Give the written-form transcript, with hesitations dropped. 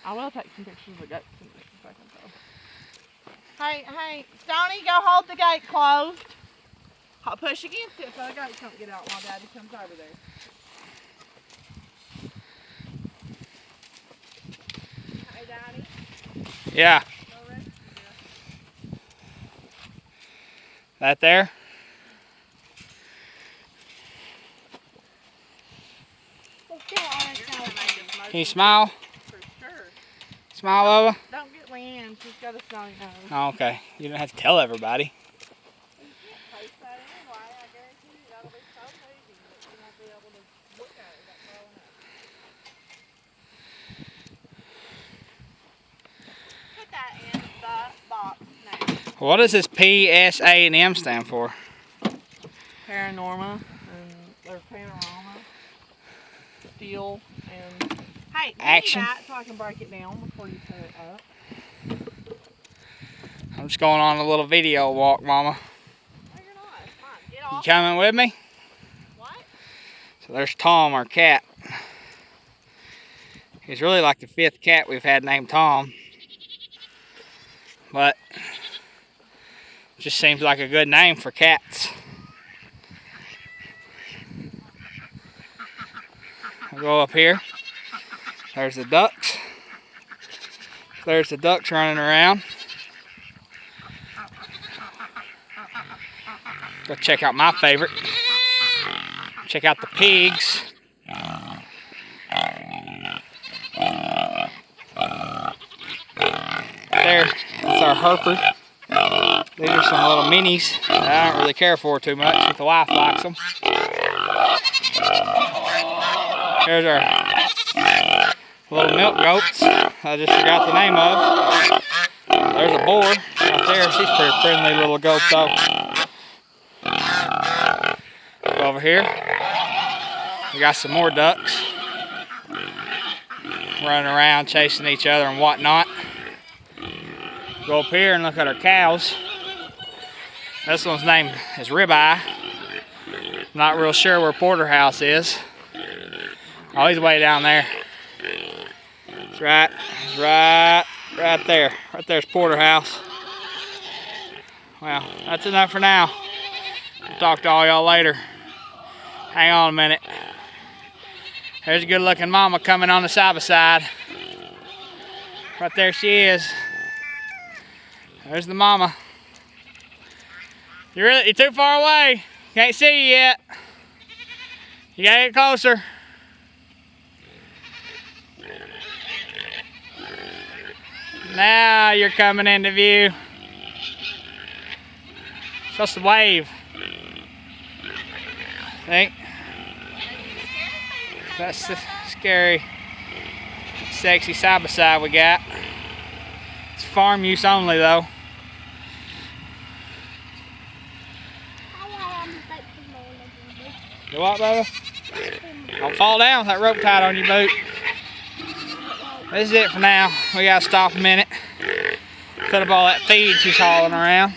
I will take some pictures of the goats in just a second, though. Hey, Stony, go hold the gate closed. Push against it so the goats don't get out while Daddy comes over there. Hey, Daddy. Yeah. That there? Can you smile? For sure. Smile, Lola? Don't get Leanne. She's got a snotty nose. Oh, okay. You don't have to tell everybody. You can't taste that anyway. I guarantee you that'll be so moving that you won't be able to look at it without throwing up. Put that in the box now. What does this P, S, A, and M stand for? Paranorma or panorama, steel, and hey, action. That so I can break it down before you set it up. I'm just going on a little video walk, Mama. No, you're not. It's fine. Get You off. coming with me? What? So there's Tom, our cat. He's really like the 5th cat we've had named Tom. But just seems like a good name for cats. I'll go up here. There's the ducks. There's the ducks running around. Go check out my favorite. Check out the pigs. There, that's our herper. These are some little minis that I don't really care for too much, but the wife likes them. Here's our little milk goats. I just forgot the name of. There's a boar right there. She's a pretty friendly little goat though. Go over here. We got some more ducks running around chasing each other and whatnot. Go up here and look at our cows. This one's name is Ribeye. Not real sure where Porterhouse is. Oh, he's way down there. It's right there. Right there's Porterhouse. Well, that's enough for now. I'll talk to all y'all later. Hang on a minute. There's a good looking mama coming on the side by side. Right there she is. There's the mama. You're too far away. Can't see you yet. You gotta get closer. Now you're coming into view. Just a wave. See? That's the scary, sexy side by side we got. It's farm use only though. You what, Bubba? Don't fall down with that rope tied on your boot. This is it for now. We gotta stop a minute. Put up all that feed she's hauling around.